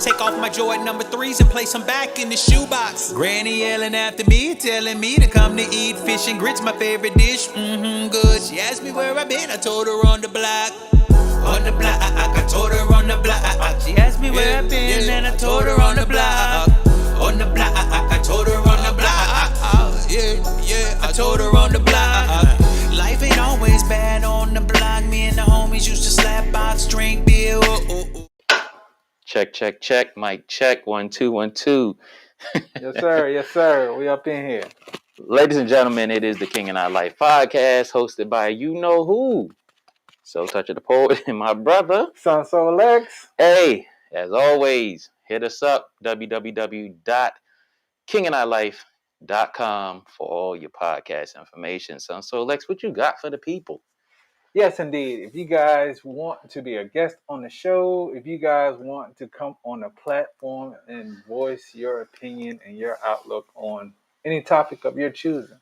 Take off my Jordan number 3s and place them back in the shoebox. Granny yelling after me, telling me to come to eat fish and grits, my favorite dish. Good. She asked me where I been, I told her on the block. On the block, I told her on the block. She asked me where I been, and I told her on the block. On the block, I told her on the block. I told her on the block. Life ain't always bad on the block. Me and the homies used to slap box, drink beer. Check, check, check. Mic check. 1 2 1 2. Yes, sir. Yes, sir. We up in here. Ladies and gentlemen, it is the King and I Life podcast hosted by you know who. So Touch of the Poet and my brother. Son Soul X. Hey, as always, hit us up. www.KingAndEyeLife.com for all your podcast information. Son Soul Lex, what you got for the people? Yes, indeed. If you guys want to be a guest on the show, if you guys want to come on a platform and voice your opinion and your outlook on any topic of your choosing,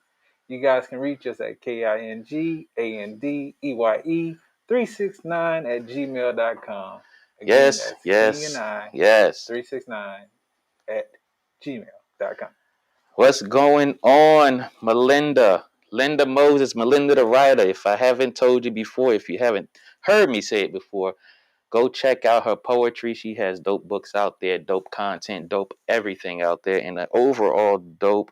you guys can reach us at KingAndEye369@gmail.com. Again, Yes, yes, KingAndEye yes. 369@gmail.com. What's going on, Melinda? Linda Moses, Melinda the writer. If I haven't told you before, if you haven't heard me say it before, go check out her poetry. She has dope books out there, dope content, dope everything out there, and an overall dope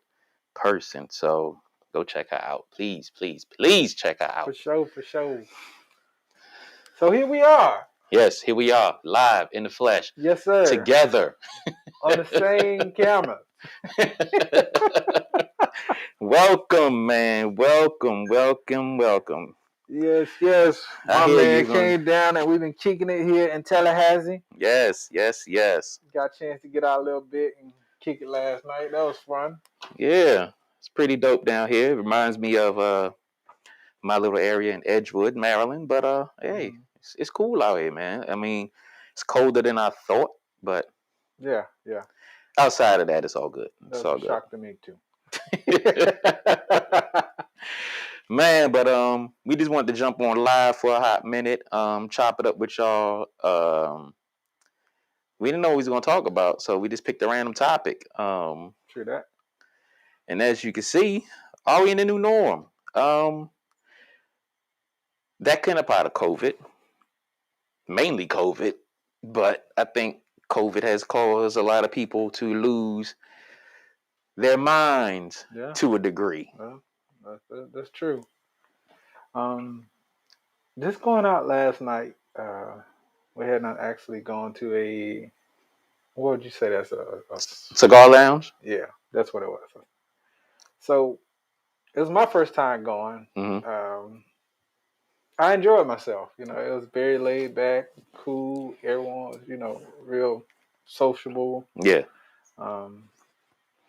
person. So go check her out. Please, please, please check her out. For sure, for sure. So here we are. Yes, here we are, live in the flesh. Yes, sir. Together. On the same camera. Welcome, man. Welcome. Yes, yes. My man came down and we've been kicking it here in Tallahassee. Yes. Got a chance to get out a little bit and kick it last night. That was fun. Yeah, it's pretty dope down here. It reminds me of my little area in Edgewood, Maryland. But hey, it's cool out here, man. I mean, it's colder than I thought, but yeah. Outside of that, it's all good. It's all good. Shock to me too. Man, but we just wanted to jump on live for a hot minute, chop it up with y'all. We didn't know what we was gonna talk about, so we just picked a random topic. True that. And as you can see, are we in the new norm? That came up out of COVID, mainly COVID, but I think COVID has caused a lot of people to lose their minds to a degree. Well, that's true. Just going out last night, we had not actually gone to a, what would you say that's a cigar lounge? Yeah, that's what it was. So it was my first time going. Mm-hmm. I enjoyed myself. You know, it was very laid back, cool. Everyone was, real sociable. Yeah.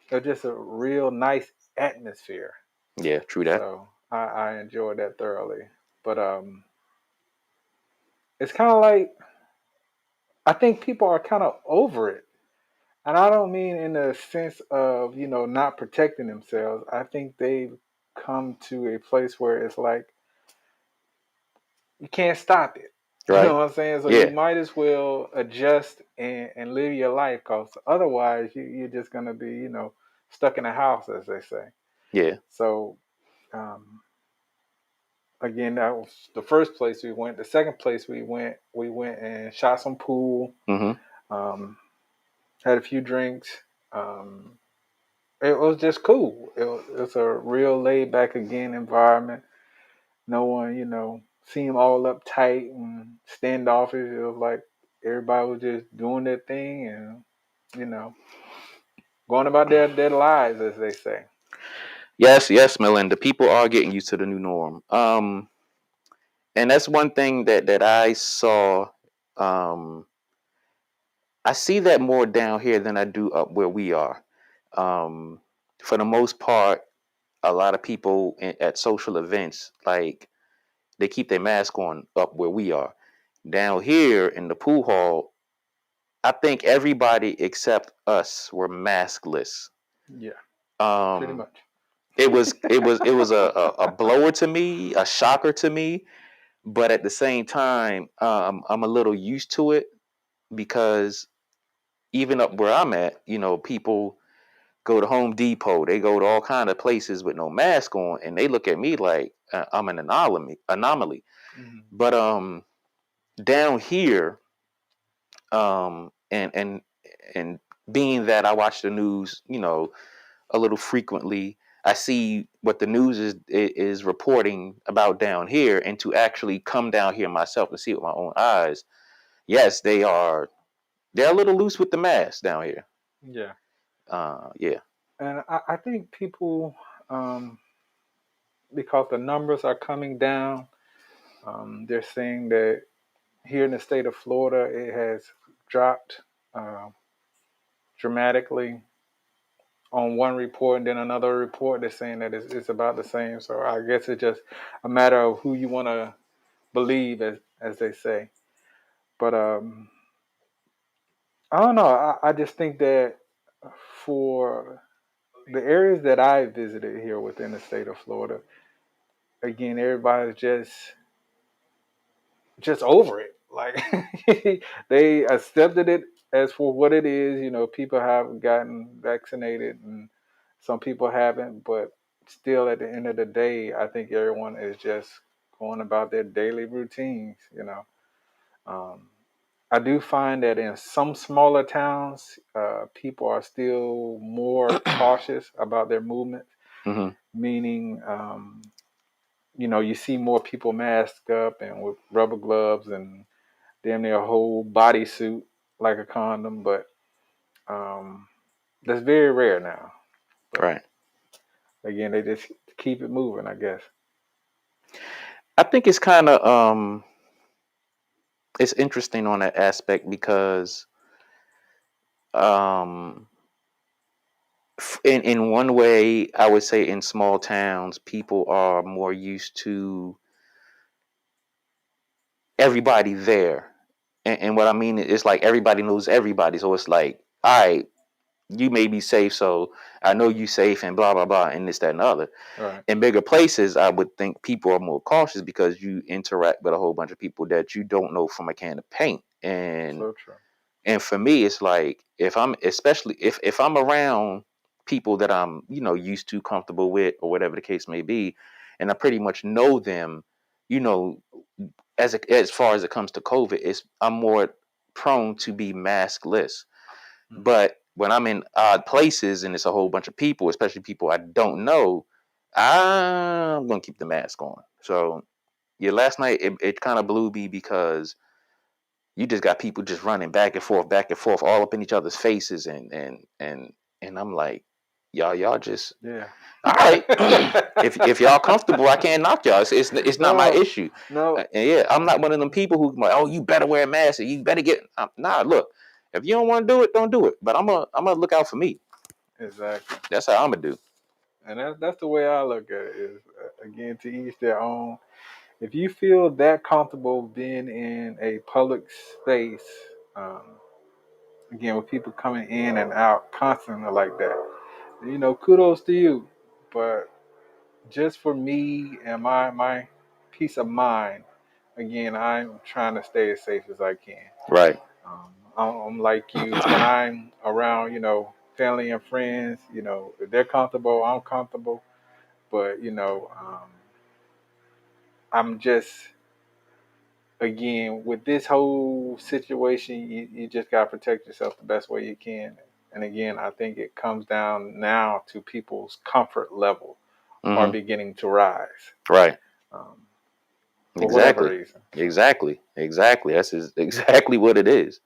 It was just a real nice atmosphere. Yeah, true that. So I enjoyed that thoroughly. But it's kind of like, I think people are kind of over it. And I don't mean in the sense of, not protecting themselves. I think they've come to a place where it's like, you can't stop it. Right. You know what I'm saying? So you might as well adjust and live your life, because otherwise you're just going to be, stuck in a house, as they say. Yeah. So, again, that was the first place we went. The second place we went and shot some pool. Mm-hmm. Had a few drinks. It was just cool. It's a real laid back, again, environment. No one, seemed all uptight and standoffish. It was like everybody was just doing their thing and, going about their lives, as they say. Yes, Melinda. People are getting used to the new norm. And that's one thing that I saw. I see that more down here than I do up where we are. For the most part, a lot of people at social events, like, they keep their mask on up where we are. Down here in the pool hall, I think everybody except us were maskless. Yeah. Pretty much. It was a blower to me, a shocker to me, but at the same time, I'm a little used to it, because even up where I'm at, people go to Home Depot, they go to all kind of places with no mask on, and they look at me like I'm an anomaly. Mhm. But down here, and being that I watch the news, a little frequently, I see what the news is reporting about down here, and to actually come down here myself and see it with my own eyes, yes, they're a little loose with the mask down here. Yeah. Yeah. And I think people, um, because the numbers are coming down, they're saying that here in the state of Florida, it has dropped uh, dramatically on one report, and then another report that's saying that it's about the same. So I guess it's just a matter of who you want to believe, as they say. But I don't know. I just think that for the areas that I visited here within the state of Florida, again, everybody's just over it. Like they accepted it as for what it is. People have gotten vaccinated and some people haven't, but still at the end of the day, I think everyone is just going about their daily routines. Um, I do find that in some smaller towns, people are still more cautious about their movements, Hmm. meaning, you see more people masked up and with rubber gloves and damn near a whole bodysuit like a condom, but um, that's very rare now. But Right. again, they just keep it moving, I guess. I think it's kind of it's interesting on that aspect because um in one way, I would say in small towns people are more used to everybody there. And what I mean is like everybody knows everybody. So it's like, all right, you may be safe, so I know you safe and blah blah blah and this, that, and the other. Right. In bigger places, I would think people are more cautious because you interact with a whole bunch of people that you don't know from a can of paint. And So true. and for me, it's like if I'm especially if I'm around people that I'm, used to, comfortable with, or whatever the case may be, and I pretty much know them, you know, as far as it comes to COVID, I'm more prone to be maskless. Hmm. But when I'm in odd places and it's a whole bunch of people, especially people I don't know, I'm gonna keep the mask on. So yeah, last night it kind of blew me because you just got people just running back and forth, all up in each other's faces, and I'm like, y'all just Yeah. all right. if y'all comfortable, I can't knock y'all. It's not my No, issue. no, And yeah, I'm not one of them people who like, oh, you better wear a mask. Or you better get. Nah, look, if you don't want to do it, don't do it. But I'm gonna look out for me. exactly. That's how I'm gonna do. And that's the way I look at it. Is again, to each their own. If you feel that comfortable being in a public space, um, again with people coming in and out constantly like that, kudos to you. But just for me and my peace of mind, again, I'm trying to stay as safe as I can. Right. I'm like you when I'm around, family and friends. If they're comfortable, I'm comfortable. But I'm just again with this whole situation, you just gotta protect yourself the best way you can. And again, I think it comes down now to people's comfort level are Hmm. beginning to rise, Right. um, for whatever Exactly. reason. Exactly. That's exactly what it is.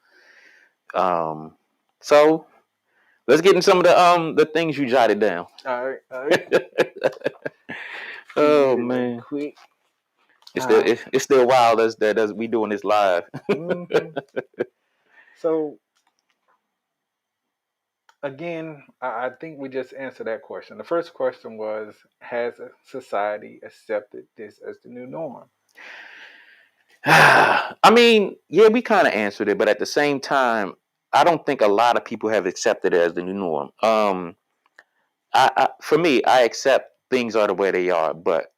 Um. So let's get into some of the things you jotted down. All right. Let me Oh get it right man. quick. It's still Ah, it's still wild as we doing this live. hmm. So again, I think we just answered that question. The first question was, has society accepted this as the new norm? I mean, yeah, we kind of answered it, but at the same time, I don't think a lot of people have accepted it as the new norm. For me, I accept things are the way they are, but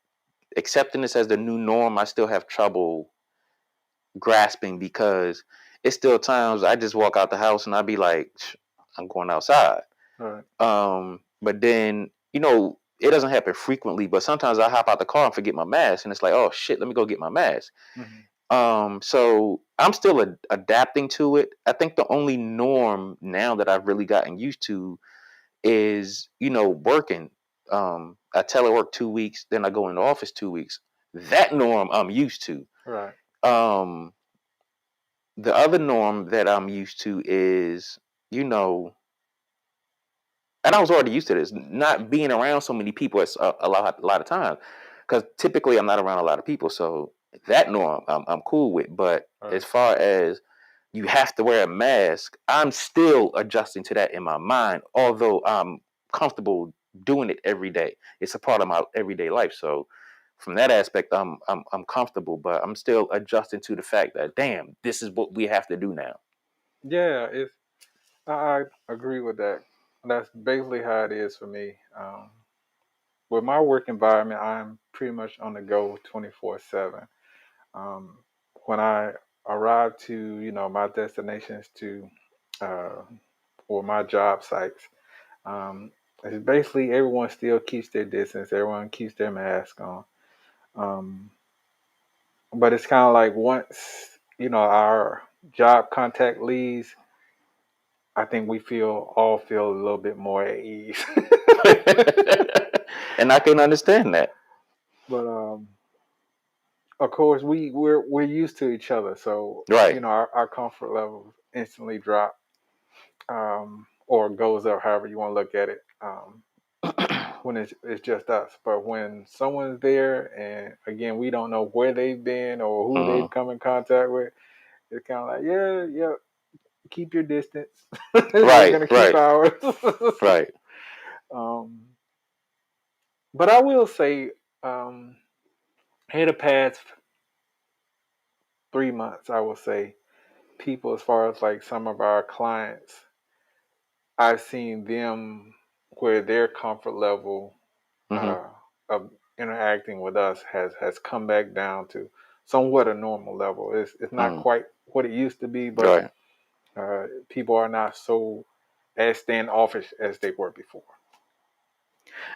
accepting this as the new norm, I still have trouble grasping because it's still times I just walk out the house and I be like, I'm going outside. Right. But then, it doesn't happen frequently, but sometimes I hop out the car and forget my mask, and it's like, oh shit, let me go get my mask. Mhm. So I'm still adapting to it. I think the only norm now that I've really gotten used to is, working. I telework 2 weeks, then I go in the office 2 weeks. That norm I'm used to. Right. Um, the other norm that I'm used to is, you know, and I was already used to this, not being around so many people a lot of times, because typically I'm not around a lot of people. So that norm I'm cool with. But Right. as far as you have to wear a mask, I'm still adjusting to that in my mind, although I'm comfortable doing it every day. It's a part of my everyday life. So from that aspect, I'm comfortable, but I'm still adjusting to the fact that, damn, this is what we have to do now. Yeah, I agree with that. That's basically how it is for me. With my work environment, I'm pretty much on the go 24/7. Um, when I arrive to, my destinations to, uh, or my job sites, um, it's basically everyone still keeps their distance. Everyone keeps their mask on. Um, but it's kind of like once, our job contact leaves, I think we all feel a little bit more at ease. And I can understand that. But of course, we're used to each other, so Right. our comfort levels instantly drop, or goes up, however you want to look at it. When it's just us, but when someone's there, and again, we don't know where they've been or who Mhm. they've come in contact with, it's kind of like, yeah, yeah, keep your distance. We're Right, gonna keep right, ours. right. um, but I will say, um, in the past 3 months, I will say people, as far as like some of our clients, I've seen them where their comfort level, Hmm. uh, of interacting with us has come back down to somewhat a normal level. It's not Mm. quite what it used to be, but Right. people are not so as standoffish as they were before.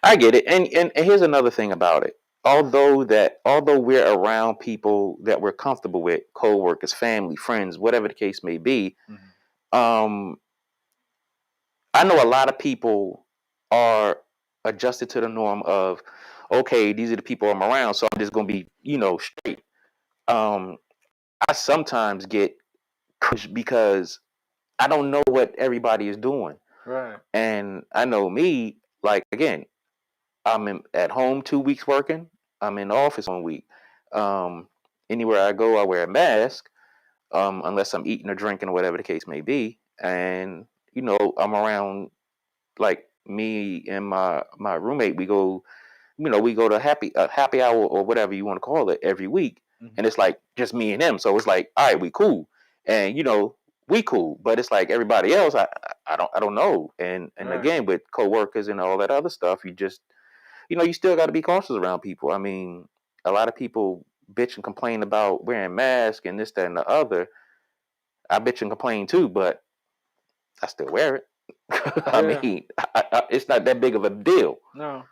I get it. And here's another thing about it. Although we're around people that we're comfortable with, co-workers, family, friends, whatever the case may be, Mhm. um, I know a lot of people are adjusted to the norm of, okay, these are the people I'm around, so I'm just gonna be, straight. Um, I sometimes get pushed because I don't know what everybody is doing. Right. And I know me, like, again, at home 2 weeks working. I'm in the office 1 week. Um, Anywhere I go, I wear a mask, unless I'm eating or drinking or whatever the case may be. And I'm around, like, me and my roommate. We go to happy hour or whatever you want to call it every week, Mhm. and it's like just me and him. So it's like, all right, we cool, and we cool. But it's like everybody else, I don't know. And Right. again, with coworkers and all that other stuff, you still got to be cautious around people. I mean, a lot of people bitch and complain about wearing masks and this, that, and the other. I bitch and complain too, but I still wear it. I Yeah. mean, it's not that big of a deal. No.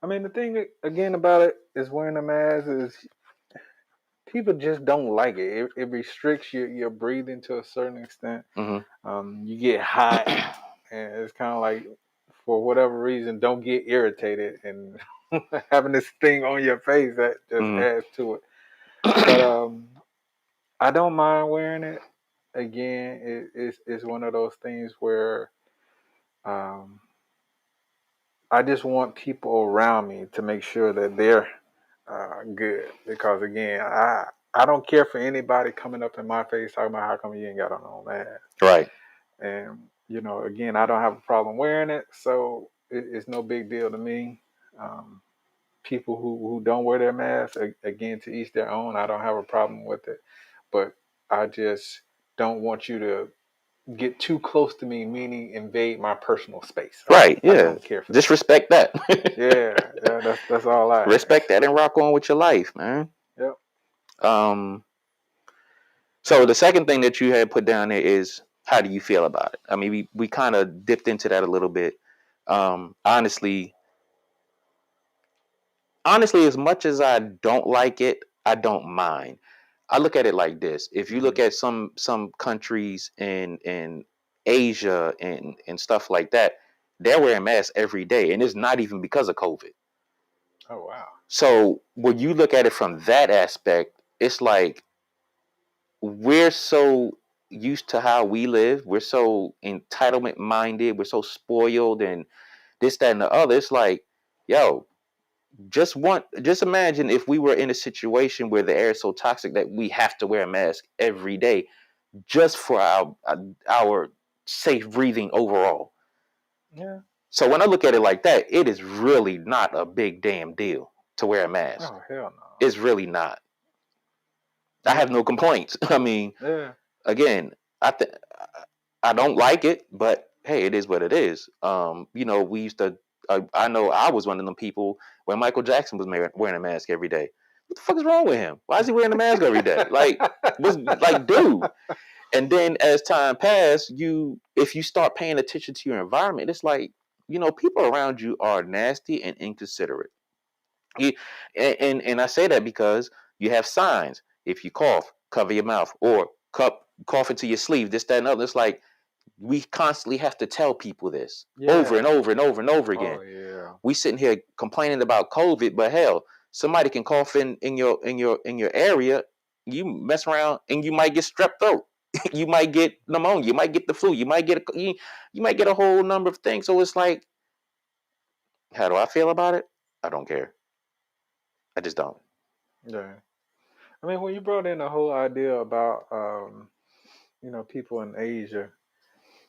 I mean, the thing again about it is wearing a mask is people just don't like it. It restricts your breathing to a certain extent. Hmm. You get hot, and it's kind of like, for whatever reason, don't get irritated, and having this thing on your face that just Hmm. adds to it. But I don't mind wearing it. Again, it's one of those things where, um, I just want people around me to make sure that they're good, because again, I don't care for anybody coming up in my face talking about how come you ain't got on no mask. Right. And again, I don't have a problem wearing it, so it's no big deal to me. Um, People who don't wear their masks, again, to each their own. I don't have a problem with it, but I just don't want you to get too close to me, meaning invade my personal space. Right. I Yeah. don't care for Just that. respect that. Yeah, yeah, that's all I ask. Respect that and rock on with your life, man. Yep. Um. So the second thing that you had put down there is, how do you feel about it? I mean, we kind of dipped into that a little bit. Honestly, as much as I don't like it, I don't mind. I look at it like this: if you look Hmm. at some countries in Asia and stuff like that, they're wearing masks every day, and it's not even because of COVID. Oh wow. So when you look at it from that aspect, it's like we're so used to how we live. We're so entitlement minded. We're so spoiled and this, that, and the other. It's like, yo, just imagine if we were in a situation where the air is so toxic that we have to wear a mask every day just for our safe breathing overall. Yeah. So when I look at it like that, it is really not a big damn deal to wear a mask. Oh hell no. It's really not. I Yeah. have no complaints. I mean, Yeah. again, I th- I don't like it, but hey, it is what it is. We used to. I know I was one of them people when Michael Jackson was wearing a mask every day. What the fuck is wrong with him? Why is he wearing a mask every day? Like, was like, dude. And then as time passed, if you start paying attention to your environment, it's like, people around you are nasty and inconsiderate. You, and I say that because you have signs. If you cough, cover your mouth, or cough into your sleeve. This, that, and other. It's like we constantly have to tell people this over Yeah. and over and over and over again. Oh yeah. We sitting here complaining about COVID, but hell, somebody can cough in your area. You mess around and you might get strep throat. You might get pneumonia. You might get the flu. You might get a whole number of things. So it's like, how do I feel about it? I don't care. I just don't. Yeah. I mean, when you brought in the whole idea about people in Asia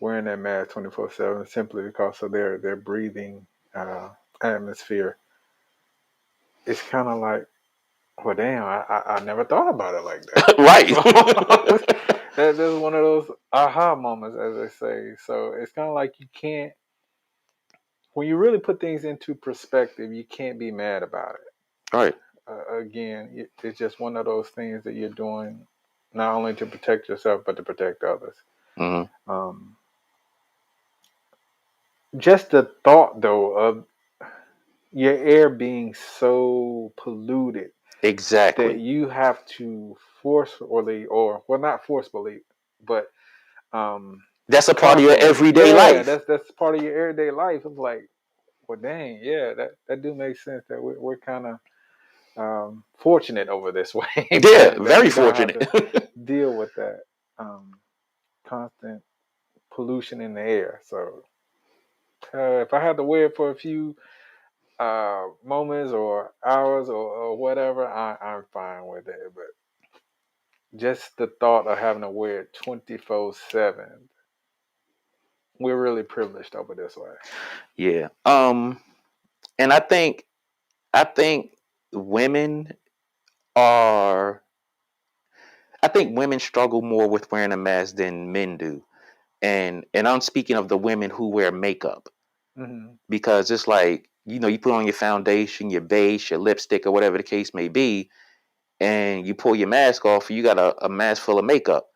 wearing that mask 24/7 simply because of their breathing uh, atmosphere, it's kind of like, well, damn, I never thought about it like that. Right. So that's one of those aha moments, as they say. So it's kind of like you can't, when you really put things into perspective, you can't be mad about it. Right. Again, it's just one of those things that you're doing not only to protect yourself but to protect others. Hmm. Um, just the thought, though, of your air being so polluted that Exactly. you have to forcefully, or well, not forcefully, but um, That's a part of your constantly, everyday yeah, life. that's part of your everyday life. It's like, well, dang, yeah, that do make sense. That we're kind of fortunate over this way Yeah, that very we don't have fortunate. to deal with that constant pollution in the air. So if I had to wear it for a few moments or hours or whatever, I'm fine with it. But just the thought of having to wear it 24/7, we're really privileged over this way. Yeah. And I think women are I think women struggle more with wearing a mask than men do. And I'm speaking of the women who wear makeup, Hmm. because it's like, you put on your foundation, your base, your lipstick, or whatever the case may be, and you pull your mask off, you got a mask full of makeup.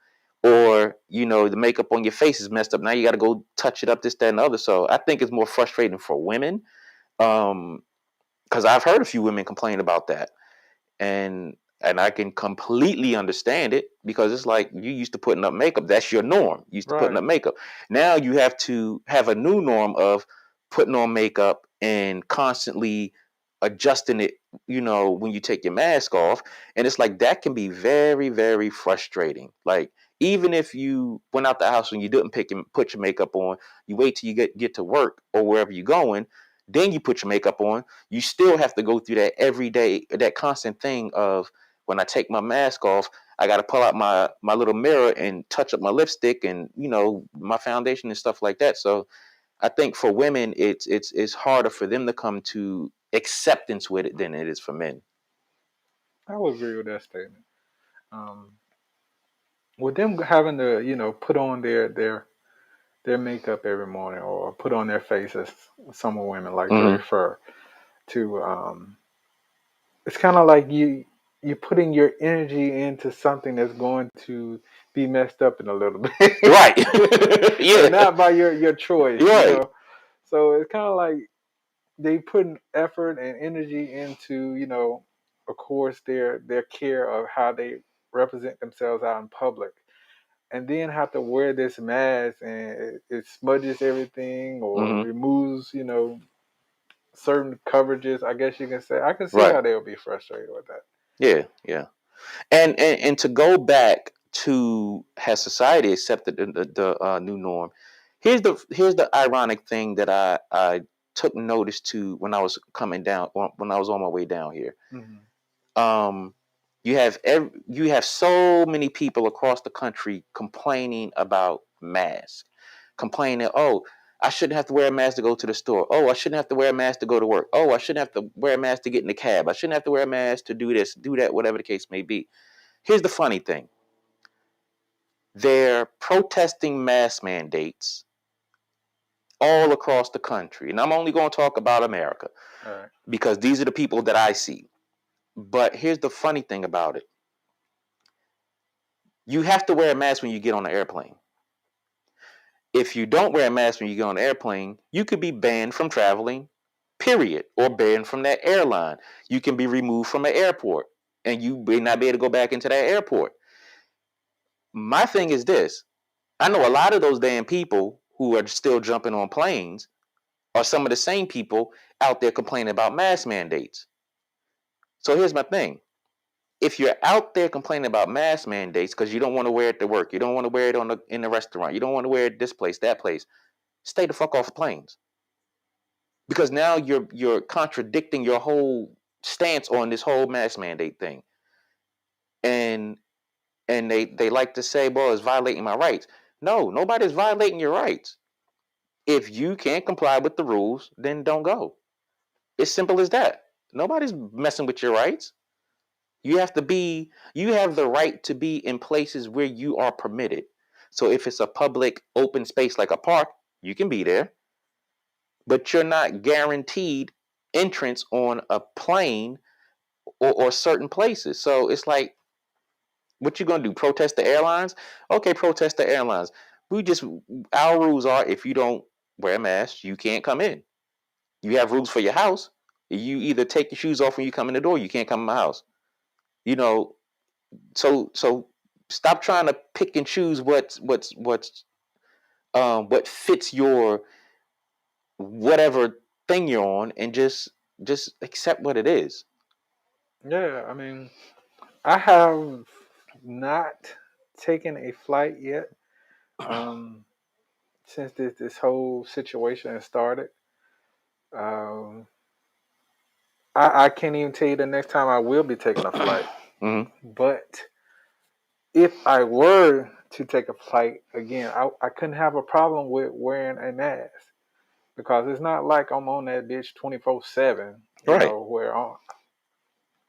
Or, the makeup on your face is messed up. Now you got to go touch it up, this, that, and the other. So I think it's more frustrating for women. Because I've heard a few women complain about that. And I can completely understand it, because it's like you used to putting up makeup. That's your norm. You used to putting Right. up makeup. Now you have to have a new norm of putting on makeup and constantly adjusting it, when you take your mask off. And it's like that can be very, very frustrating. Like, even if you went out the house and you didn't put your makeup on, you wait till you get to work or wherever you're going, then you put your makeup on. You still have to go through that every day, that constant thing of, when I take my mask off, I got to pull out my little mirror and touch up my lipstick and, my foundation and stuff like that. So I think for women, it's harder for them to come to acceptance with it than it is for men. I would agree with that statement. Um, with them having to, put on their makeup every morning or put on their faces, some women like to Hmm. refer to. It's kind of like you're putting your energy into something that's going to be messed up in a little bit, Right. and Yeah. not by your choice, you Right. know. So it's kind of like they putting effort and energy into, you know, of course, their care of how they represent themselves out in public, and then have to wear this mask and it smudges everything or Hmm. removes, you know, certain coverages. I guess you can say I can see Right. how they would be frustrated with that. Yeah. Yeah. And to go back to has society accepted the new norm? Here's the ironic thing that I took notice to when I was coming down when I was on my way down here. Hmm. Um, you have so many people across the country complaining about masks, complaining, oh, I shouldn't have to wear a mask to go to the store. Oh, I shouldn't have to wear a mask to go to work. Oh, I shouldn't have to wear a mask to get in the cab. I shouldn't have to wear a mask to do this, do that, whatever the case may be. Here's the funny thing. They're protesting mask mandates all across the country. And I'm only going to talk about America All right. because these are the people that I see. But here's the funny thing about it. You have to wear a mask when you get on an airplane. If you don't wear a mask when you get on an airplane, you could be banned from traveling, period, or banned from that airline. You can be removed from an airport and you may not be able to go back into that airport. My thing is this. I know a lot of those damn people who are still jumping on planes are some of the same people out there complaining about mask mandates. So here's my thing. If you're out there complaining about mask mandates because you don't want to wear it to work, you don't want to wear it in the restaurant, you don't want to wear it this place, that place, stay the fuck off the planes. Because now you're contradicting your whole stance on this whole mask mandate thing. And they like to say, well, it's violating my rights. No, nobody's violating your rights. If you can't comply with the rules, then don't go. It's simple as that. Nobody's messing with your rights. You have the right to be in places where you are permitted. So if it's a public open space like a park, you can be there, but you're not guaranteed entrance on a plane or certain places. So it's like, what you gonna do? Protest the airlines? Okay, protest the airlines. We just Our rules are if you don't wear a mask, you can't come in. You have rules for your house. You either take your shoes off when you come in the door. You can't come in my house. You know, so stop trying to pick and choose what fits your whatever thing you're on, and just accept what it is. Yeah, I mean, I have not taken a flight yet um, since this whole situation has started. Um, I can't even tell you the next time I will be taking a flight. Hmm. But if I were to take a flight again, I couldn't have a problem with wearing a mask because it's not like I'm on that bitch 24/7. You Right, know, where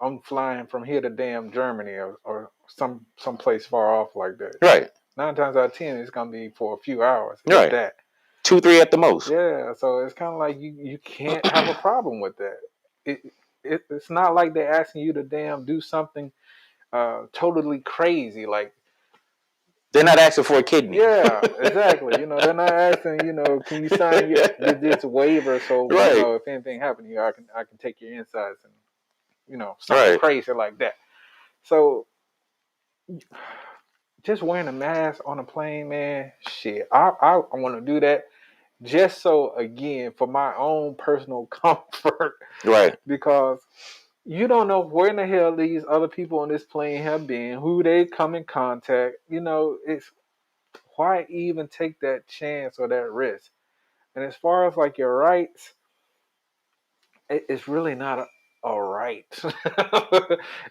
I'm flying from here to damn Germany or some place far off like that. right, 9 times out of 10, it's gonna be for a few hours, if right. that. 2, 3 at the most. Yeah, so it's kind of like you can't have a problem with that. It, it's not like they're asking you to damn do something totally crazy. Like, They're not asking for a kidney. yeah, exactly. You know, they're not asking. You know, can you sign this waiver so you Right, know if anything happened here, I can take your insides and you know something right. crazy like that. So just wearing a mask on a plane, man, shit. I want to do that just so again for my own personal comfort Right. because you don't know where in the hell these other people on this plane have been, who they come in contact. You know, it's why even take that chance or that risk. And as far as like your rights, it's really not a right.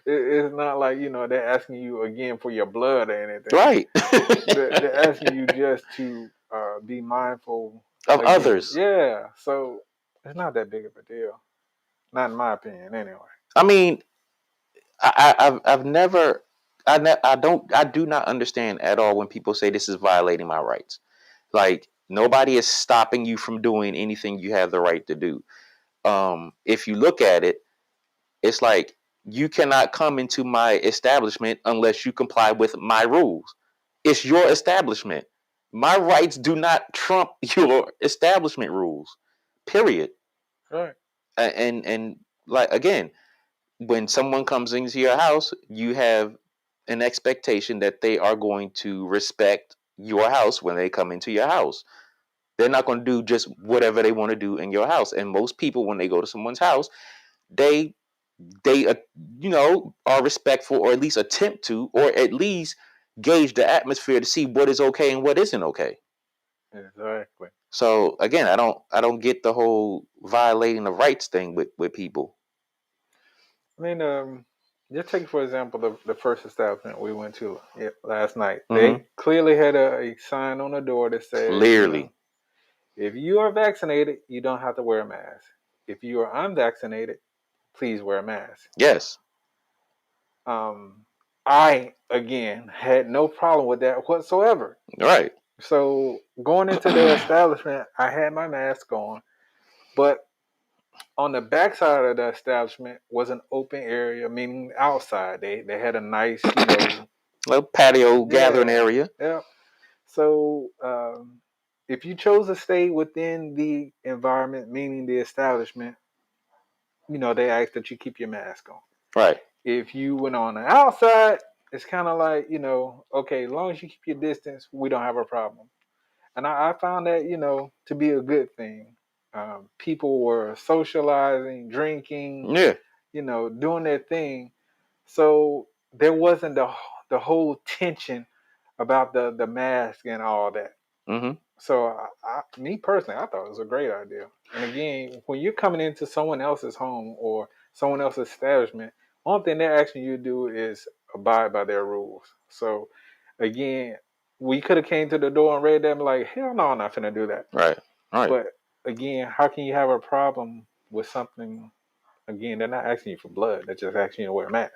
It's not like you know they're asking you again for your blood or anything. Right. They're asking you just to be mindful Of again. others. Yeah, so it's not that big of a deal. Not in my opinion, anyway. I mean, I've never, I do not understand at all when people say this is violating my rights. Like, nobody is stopping you from doing anything you have the right to do. If you look at it, it's like you cannot come into my establishment unless you comply with my rules. It's your establishment. My rights do not trump your establishment rules. Period. Right. And like again, when someone comes into your house, you have an expectation that they are going to respect your house when they come into your house. They're not going to do just whatever they want to do in your house. And most people, when they go to someone's house, they they are respectful, or at least attempt to, or at least gauge the atmosphere to see what is okay and what isn't okay. Exactly. So again, I don't get the whole violating the rights thing with people. I mean, just take for example the first establishment we went to last night. Mm-hmm. They clearly had a sign on the door that says, Clearly, if you are vaccinated, you don't have to wear a mask. If you are unvaccinated, please wear a mask. yes, I again had no problem with that whatsoever. right, So going into the establishment, I had my mask on, but on the backside of the establishment was an open area, meaning outside. They had a nice, little patio gathering yeah, area. yeah. So if you chose to stay within the environment, meaning the establishment, they ask that you keep your mask on. Right, If you went on the outside, it's kind of like, okay, as long as you keep your distance, we don't have a problem. And I found that, to be a good thing. People were socializing, drinking, yeah, doing their thing. So there wasn't the whole tension about the mask and all that. mm-hmm. So me personally, I thought it was a great idea. And again, when you're coming into someone else's home or someone else's establishment, one thing they're asking you to do is abide by their rules. So again, we could have came to the door and read them like, hell no, I'm not gonna do that. Right, right, But again, how can you have a problem with something? Again, they're not asking you for blood; they're just asking you to wear a mask.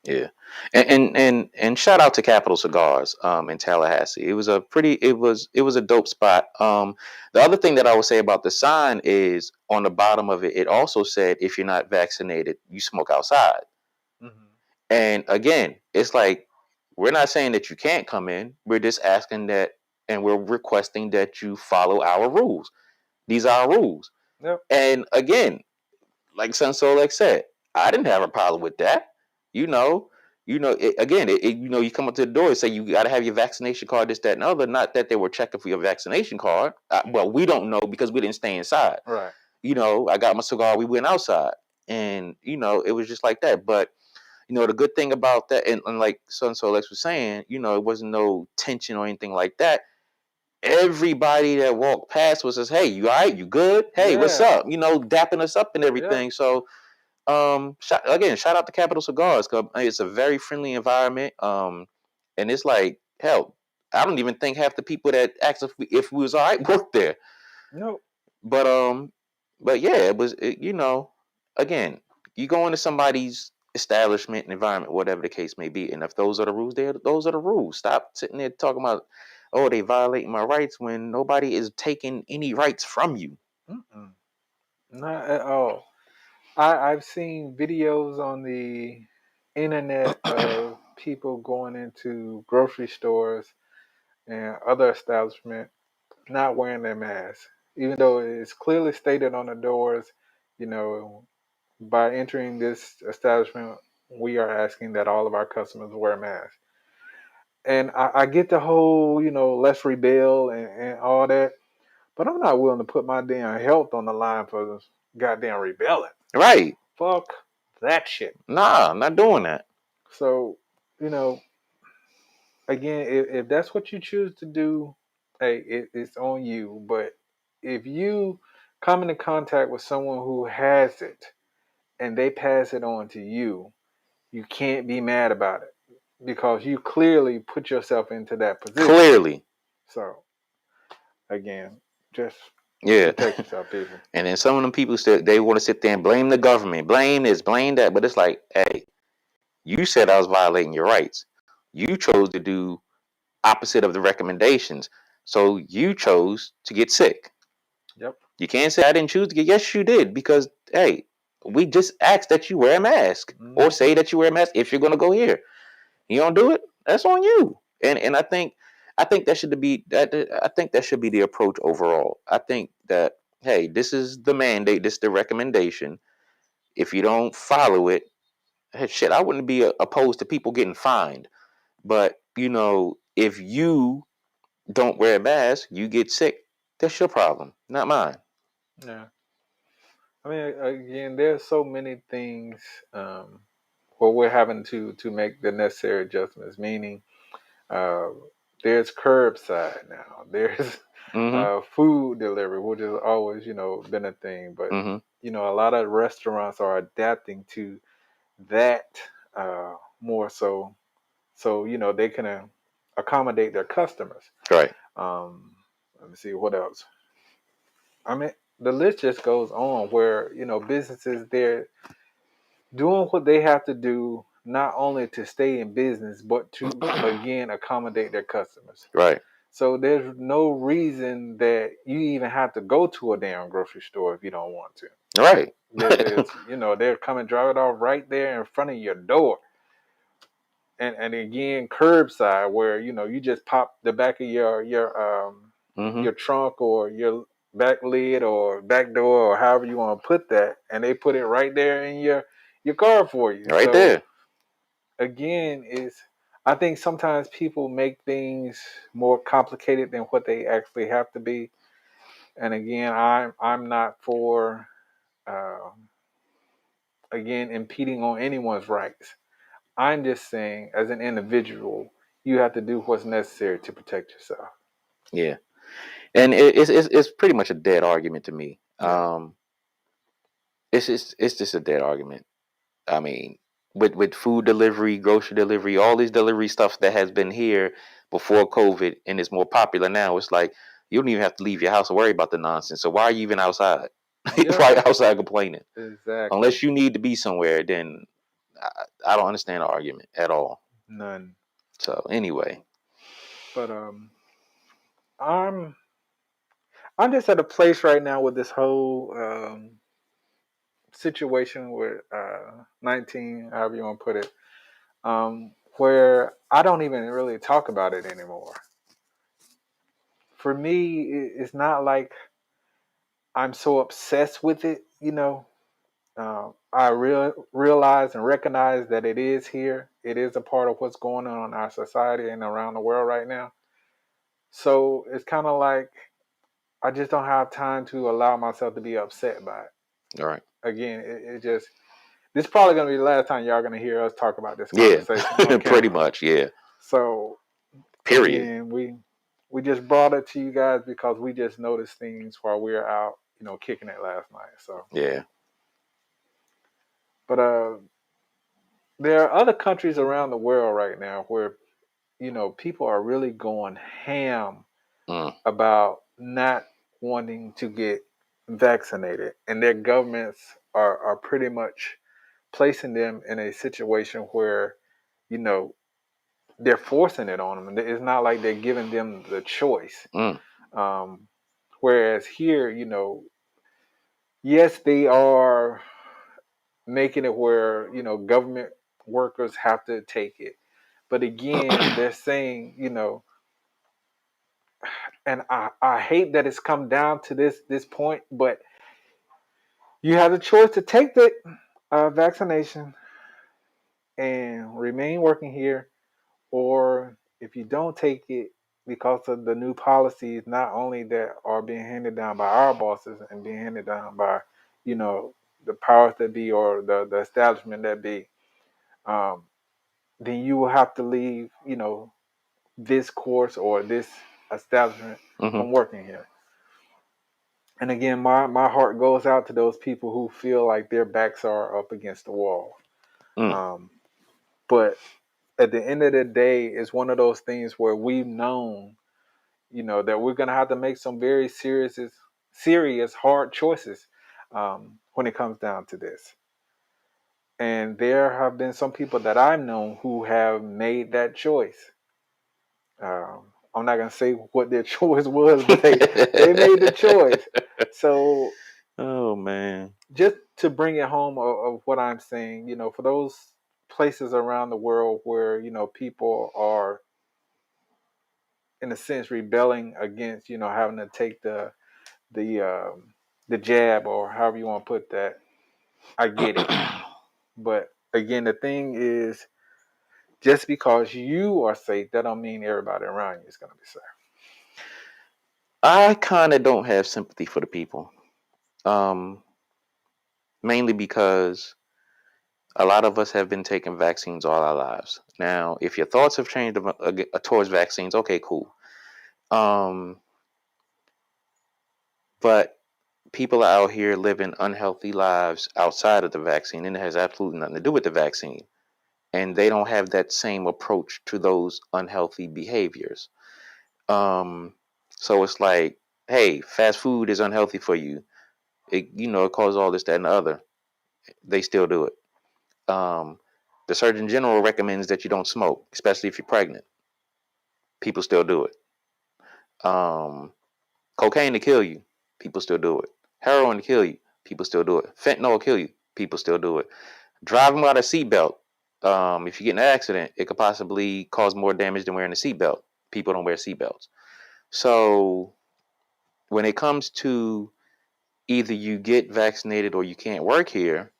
yeah, and shout out to Capital Cigars in Tallahassee. It was a dope spot. The other thing that I would say about the sign is on the bottom of it. It also said if you're not vaccinated, you smoke outside. Mm-hmm. And again, it's like we're not saying that you can't come in. We're just asking that, and we're requesting that you follow our rules. These are our rules. Yep. And again, like Sun Solex said, I didn't have a problem with that. You know, you come up to the door and say you got to have your vaccination card, this, that, and other. Not that they were checking for your vaccination card. Well, we don't know because we didn't stay inside. Right. I got my cigar. We went outside, and it was just like that. But the good thing about that, and like Sun Solex was saying, it wasn't no tension or anything like that. Everybody that walked past was just, hey, you all right? You good? Hey, what's Yeah. up? Dapping us up and Yeah. everything. So, shout out to Capital Cigars because it's a very friendly environment. And it's like, hell, I don't even think half the people that asked if we was all right worked there. Nope. But yeah, again, you go into somebody's establishment and environment, whatever the case may be, and if those are the rules, those are the rules. Stop sitting there talking about, oh, they violating my rights when nobody is taking any rights from you. Mm-mm. Not at all. I've seen videos on the internet of people going into grocery stores and other establishments not wearing their masks, even though it's clearly stated on the doors, you know, by entering this establishment, we are asking that all of our customers wear masks. And I get the whole, let's rebel and all that, but I'm not willing to put my damn health on the line for this goddamn rebelling. Right. Fuck that shit. Nah, I'm not doing that. So, you know, again, if that's what you choose to do, hey, it's on you. But if you come into contact with someone who has it and they pass it on to you, you can't be mad about it because you clearly put yourself into that position. Clearly. So, again, just Yeah. protect yourself, people. And then some of them people said they want to sit there and blame the government, blame this, blame that. But it's like, hey, you said I was violating your rights. You chose to do opposite of the recommendations. So you chose to get sick. Yep. You can't say I didn't choose to get. Yes, you did. Because, hey, We just ask that you wear a mask or Mm-hmm. say that you wear a mask if you're going to go here. You don't do it, that's on you. And I think that should be that. I think that should be the approach overall. I think that, hey, this is the mandate, this is the recommendation. If you don't follow it, hey, shit, I wouldn't be opposed to people getting fined. But if you don't wear a mask, you get sick. That's your problem, not mine. Yeah. I mean, again, there's so many things um, where we're having to make the necessary adjustments. Meaning, uh, there's curbside now. There's Mm-hmm. food delivery, which has always, been a thing. But Mm-hmm. a lot of restaurants are adapting to that more so they can accommodate their customers. Right. Um, Let me see what else. I mean, the list just goes on where businesses they're doing what they have to do not only to stay in business but to again accommodate their customers. Right. So there's no reason that you even have to go to a damn grocery store if you don't want to. Right. There's they're coming drive it off right there in front of your door. And again curbside where you just pop the back of Mm-hmm. your trunk or your back lid or back door or however you want to put that, and they put it right there in your car for you. Right So there. again, is I think sometimes people make things more complicated than what they actually have to be. And again, I'm not for again impeding on anyone's rights. I'm just saying, as an individual, you have to do what's necessary to protect yourself. Yeah. And it's pretty much a dead argument to me. Yeah. It's just a dead argument. I mean, with food delivery, grocery delivery, all these delivery stuff that has been here before COVID and is more popular now, it's like you don't even have to leave your house to worry about the nonsense. So why are you even outside? Yeah. Why are you outside complaining? Exactly. Unless you need to be somewhere, then I don't understand the argument at all. None. So anyway, But I'm I'm just at a place right now with this whole situation with 19, however you want to put it, where I don't even really talk about it anymore. For me, it's not like I'm so obsessed with it. I realize and recognize that it is here. It is a part of what's going on in our society and around the world right now. So it's kind of like I just don't have time to allow myself to be upset by it. all right. Again, it just this is probably going to be the last time y'all going to hear us talk about this Yeah, conversation on pretty camera. much. Yeah. So Period. again, we just brought it to you guys because we just noticed things while we were out, kicking it last night. So, Yeah. but there are other countries around the world right now where people are really going ham Mm. about not wanting to get vaccinated, and their governments are pretty much placing them in a situation where you know they're forcing it on them. It's not like they're giving them the choice. Mm. Um, Whereas here, yes, they are making it where government workers have to take it, but again, they're saying and I hate that it's come down to this point, but you have the choice to take the vaccination and remain working here, or if you don't take it because of the new policies, not only that are being handed down by our bosses and being handed down by, you know, the powers that be or the establishment that be, um, then you will have to leave, this course or this establishment Mm-hmm. from working here. And again, my heart goes out to those people who feel like their backs are up against the wall. Mm. Um, but at the end of the day, it's one of those things where we've known, that we're gonna have to make some very serious, hard choices when it comes down to this. And there have been some people that I've known who have made that choice. I'm not gonna say what their choice was, but they made the choice. So Oh man. Just to bring it home of what I'm saying, for those places around the world where people are, in a sense, rebelling against having to take the the jab, or however you want to put that. I get it, but again, the thing is, just because you are safe, that don't mean everybody around you is going to be safe. I kind of don't have sympathy for the people. Um, Mainly because a lot of us have been taking vaccines all our lives. Now, if your thoughts have changed towards vaccines, okay, cool. Um, but people are out here living unhealthy lives outside of the vaccine, and it has absolutely nothing to do with the vaccine. And they don't have that same approach to those unhealthy behaviors. Um, so it's like, hey, fast food is unhealthy for you. It causes all this, that, and the other. They still do it. Um, the Surgeon General recommends that you don't smoke, especially if you're pregnant. People still do it. Um, Cocaine to kill you. People still do it. Heroin to kill you. People still do it. Fentanyl to kill you. People still do it. Driving without a seatbelt. If you get in an accident, it could possibly cause more damage than wearing a seatbelt. People don't wear seatbelts. So when it comes to either you get vaccinated or you can't work here,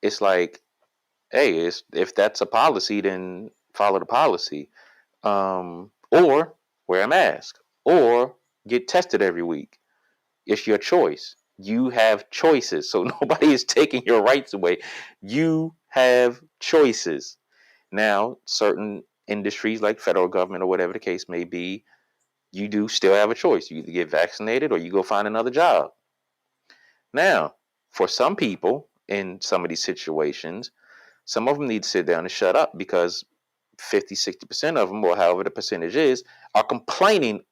it's like, hey, if that's a policy, then follow the policy. Or wear a mask, or get tested every week. It's your choice. You have choices. So nobody is taking your rights away. You have choices. Now, certain industries like federal government or whatever the case may be, you do still have a choice. You either get vaccinated or you go find another job. Now, for some people in some of these situations, some of them need to sit down and shut up because 50, 60% of them, or however the percentage is,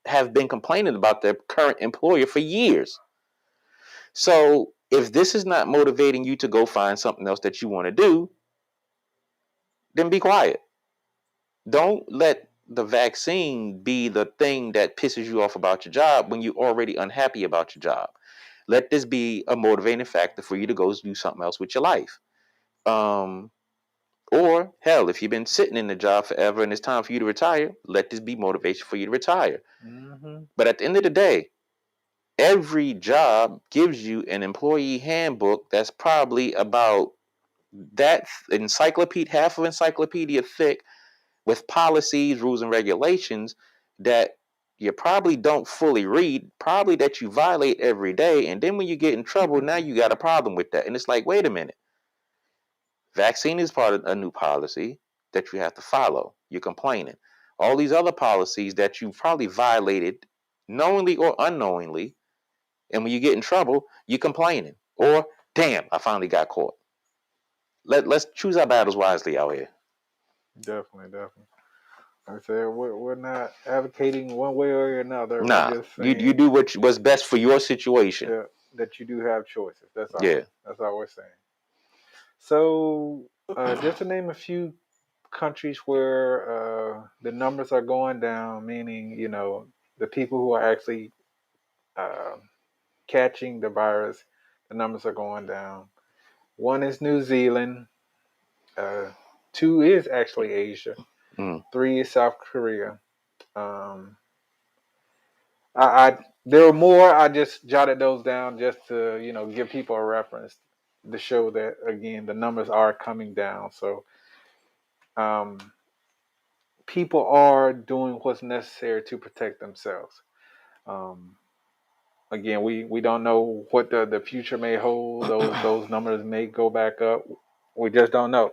have been complaining about their current employer for years. So if this is not motivating you to go find something else that you want to do, then be quiet. Don't let the vaccine be the thing that pisses you off about your job when you're already unhappy about your job. Let this be a motivating factor for you to go do something else with your life. Um, or hell, if you've been sitting in the job forever and it's time for you to retire, let this be motivation for you to retire. Hmm. But at the end of the day, every job gives you an employee handbook that's probably about that encyclopedia, half of encyclopedia thick, with policies, rules, and regulations that you probably don't fully read, probably that you violate every day. And then when you get in trouble, now you got a problem with that. And it's like, wait a minute. Vaccine is part of a new policy that you have to follow. You're complaining. All these other policies that you probably violated knowingly or unknowingly. And when you get in trouble, you're complaining. Or, damn, I finally got caught. Let's choose our battles wisely out here. Definitely, definitely. Like I said, we're not advocating one way or another. We're Nah, just you saying, do what's best for your situation. yeah, that you do have choices. That's all. Yeah, That's all we're saying. So, just to name a few countries where the numbers are going down, meaning the people who are actually uh, catching the virus, the numbers are going down. One is New Zealand. Uh, two is actually Asia. mm, Three is South Korea. Um, I there were more. I just jotted those down just to give people a reference to show that again the numbers are coming down. So um, people are doing what's necessary to protect themselves. Um, Again, we don't know what the future may hold. Those numbers may go back up. We just don't know.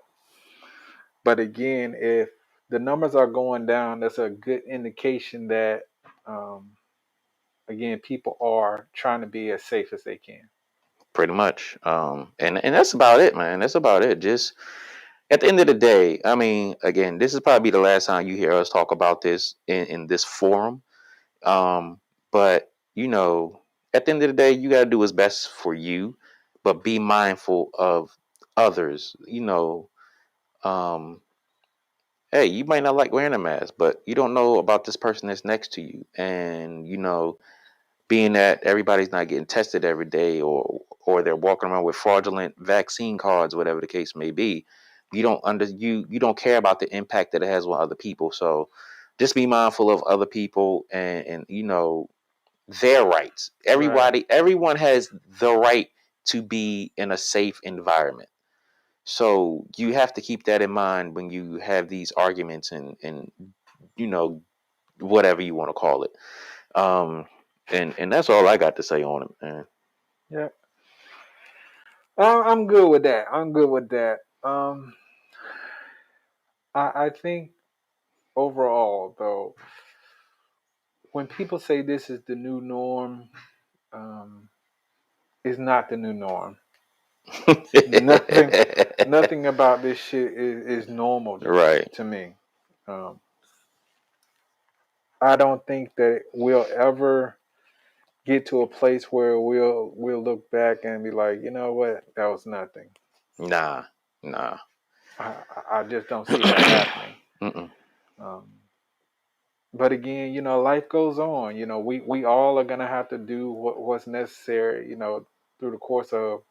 But again, if the numbers are going down, that's a good indication that um, again people are trying to be as safe as they can. pretty much. And that's about it, man. That's about it. Just at the end of the day, I mean, again, this is probably the last time you hear us talk about this in this forum. But at the end of the day, you gotta do what's best for you, but be mindful of others. Um, hey, you might not like wearing a mask, but you don't know about this person that's next to you, and being that everybody's not getting tested every day, or they're walking around with fraudulent vaccine cards, whatever the case may be, you don't care about the impact that it has on other people. So just be mindful of other people, and their rights. Right. Everyone has the right to be in a safe environment. So you have to keep that in mind when you have these arguments, and you know whatever you want to call it. And that's all I got to say on it, man. Yeah. I'm good with that. I'm good with that. I think overall, though, when people say this is the new norm, um, it's not the new norm. Nothing, nothing about this shit is normal Right. to me. Um, I don't think that we'll ever get to a place where we'll look back and be like, you know what, that was nothing. Nah. Nah. I just don't see that happening. Mm-mm. Um, but again, life goes on. We all are gonna have to do what's necessary. Through the course of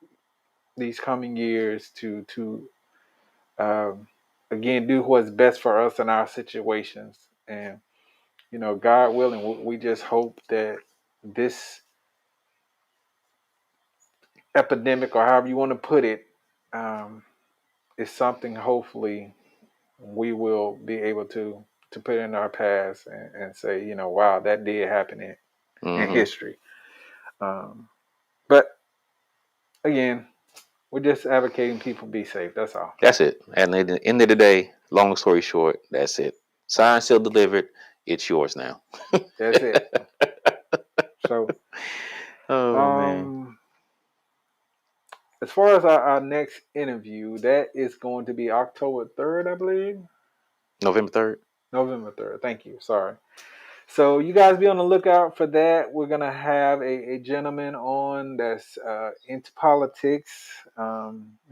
these coming years to um, again do what's best for us in our situations. And God willing, we just hope that this epidemic, or however you want to put it, um, is something hopefully we will be able to put in our past and say, wow, that did happen in Mm-hmm. history. But again, we're just advocating people be safe. That's all. That's it. And at the end of the day, long story short, that's it. Signed, sealed, delivered. It's yours now. That's it. So, Oh man. um, as far as our next interview, that is going to be October 3rd, I believe. November 3rd. November 3rd. Thank you. Sorry. So you guys be on the lookout for that. We're gonna have a gentleman on that's into politics.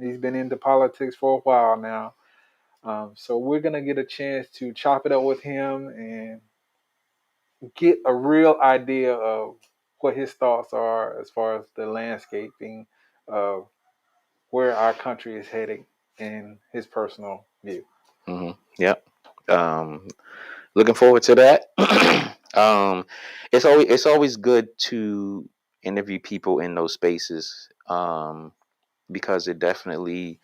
He's been into politics for a while now. So we're gonna get a chance to chop it up with him and get a real idea of what his thoughts are as far as the landscaping of where our country is heading in his personal view. Mm-hmm. Yep. Looking forward to that. um, it's always good to interview people in those spaces, because it definitely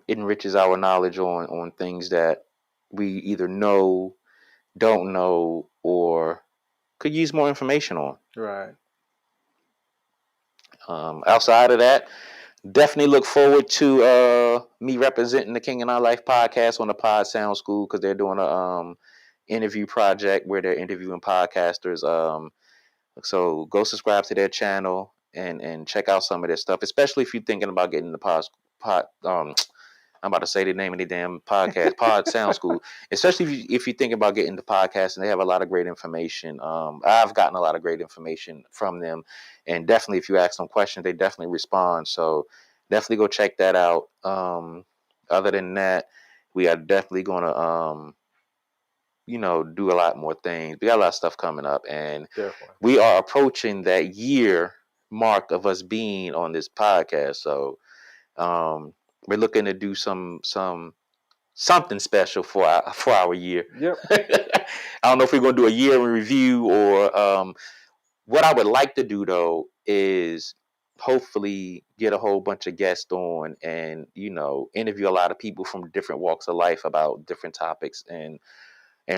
enriches our knowledge on things that we either know, don't know, or could use more information on. Right. Outside of that, definitely look forward to me representing the King and I Life podcast on the Pod Sound School, because they're doing a interview project where they're interviewing podcasters. So go subscribe to their channel and check out some of their stuff, especially if you're thinking about getting the pod. I'm about to say the name of the damn podcast, Pod Sound School. Especially if you think about getting the podcast, and they have a lot of great information. I've gotten a lot of great information from them, and definitely if you ask them questions, they definitely respond. So definitely go check that out. Other than that, we are definitely gonna do a lot more things. We got a lot of stuff coming up, and Definitely. we are approaching that year mark of us being on this podcast. So we're looking to do something special for our year. Yep. I don't know if we're gonna do a year in review, or what I would like to do though is hopefully get a whole bunch of guests on, and interview a lot of people from different walks of life about different topics, and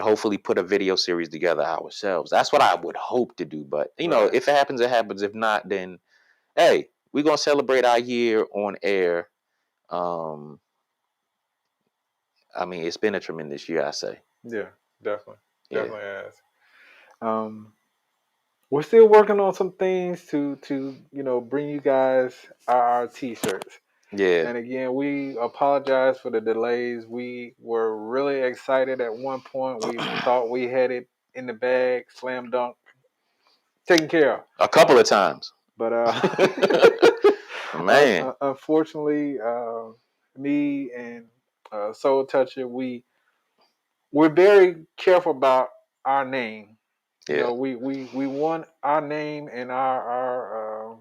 hopefully put a video series together ourselves. That's what I would hope to do. But Right. if it happens, it happens. If not, then hey, we're gonna celebrate our year on air. Um, I mean, it's been a tremendous year, I say. Yeah. Definitely. Yeah. Definitely has. Um, we're still working on some things to bring you guys our t-shirts. Yeah. And again, we apologize for the delays. We were really excited at one point. We thought we had it in the bag, slam dunk, taken care of. A couple of times. But Man. unfortunately, me and Soul Toucher, we're very careful about our name. You know, we want our name and our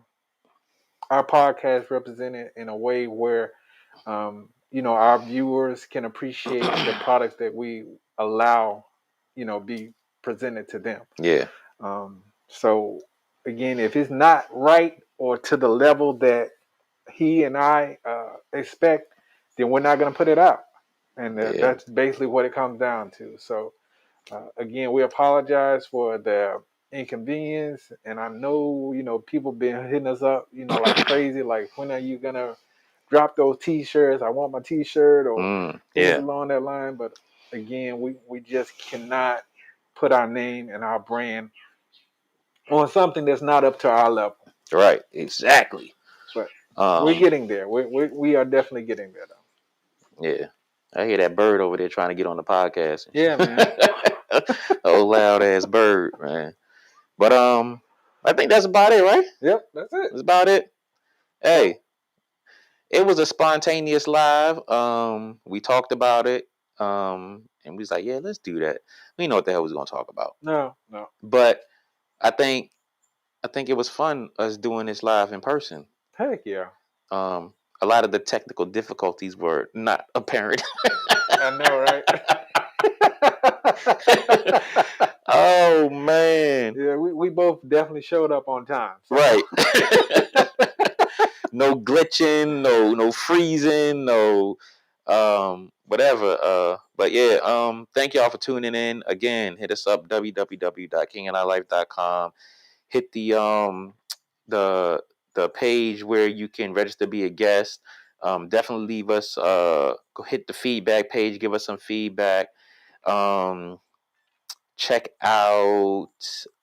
podcast represented in a way where you know, our viewers can appreciate the products that we allow, you know, be presented to them. Yeah. So again, if it's not right or to the level that he and I expect, then we're not going to put it out, and that's basically what it comes down to. So again, we apologize for the inconvenience, and I know, you know, people been hitting us up, you know, like crazy, like, when are you gonna drop those T-shirts? I want my T-shirt, or things along that line. But again, we just cannot put our name and our brand on something that's not up to our level. Right. Exactly. But we're getting there. We are definitely getting there, though. Yeah. I hear that bird over there trying to get on the podcast. Yeah, man. Old loud ass bird, man. But I think that's about it, right? Yep, that's it. That's about it. Hey, it was a spontaneous live. We talked about it. And we was like, yeah, let's do that. We know what the hell we was gonna talk about. No. But I think it was fun us doing this live in person. Heck yeah. A lot of the technical difficulties were not apparent. I know, right? Oh man. Yeah, we both definitely showed up on time. So. Right. No glitching, no freezing, no whatever. But yeah, thank y'all for tuning in. Again, hit us up www.KingAndEyeLife.com. Hit the page where you can register to be a guest. Definitely leave us go hit the feedback page, give us some feedback. Check out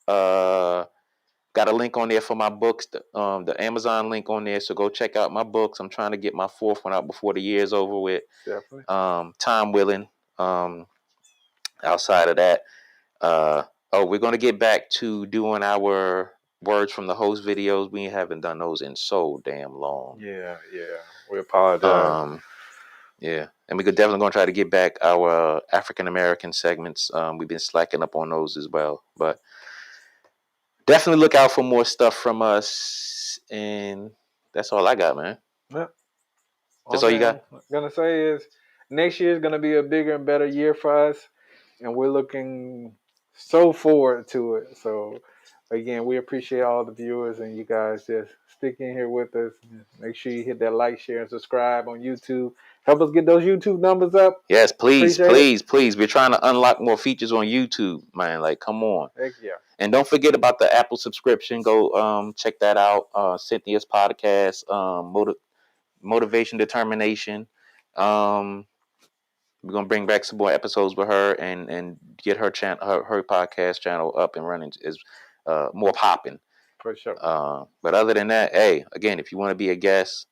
got a link on there for my books, the Amazon link on there. So go check out my books. I'm trying to get my 4th one out before the year's over with. Definitely. Time willing. Outside of that, we're gonna get back to doing our words from the host videos. We haven't done those in so damn long. Yeah. We apologize. Yeah, and we're definitely gonna try to get back our African American segments. We've been slacking up on those as well, but definitely look out for more stuff from us. And that's all I got, man. Yeah. That's all you got? I'm gonna say is next year is gonna be a bigger and better year for us, and we're looking so forward to it. So again, we appreciate all the viewers and you guys just stick in here with us. Make sure you hit that like, share, and subscribe on YouTube. Help us get those YouTube numbers up. Yes, please. Appreciate We're trying to unlock more features on YouTube, man. Like, come on. Heck yeah. And don't forget about the Apple subscription. Go check that out. Cynthia's podcast, Motivation Determination. We're gonna bring back some more episodes with her and get her her podcast channel up and running, is more popping. For sure. But other than that, hey, again, if you want to be a guest,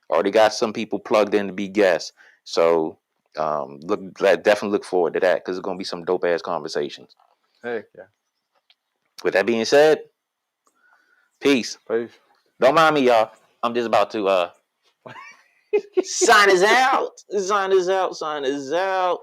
already got some people plugged in to be guests. So definitely look forward to that, because it's gonna be some dope ass conversations. Heck yeah. With that being said, peace. Don't mind me, y'all. I'm just about to sign us out. Sign us out.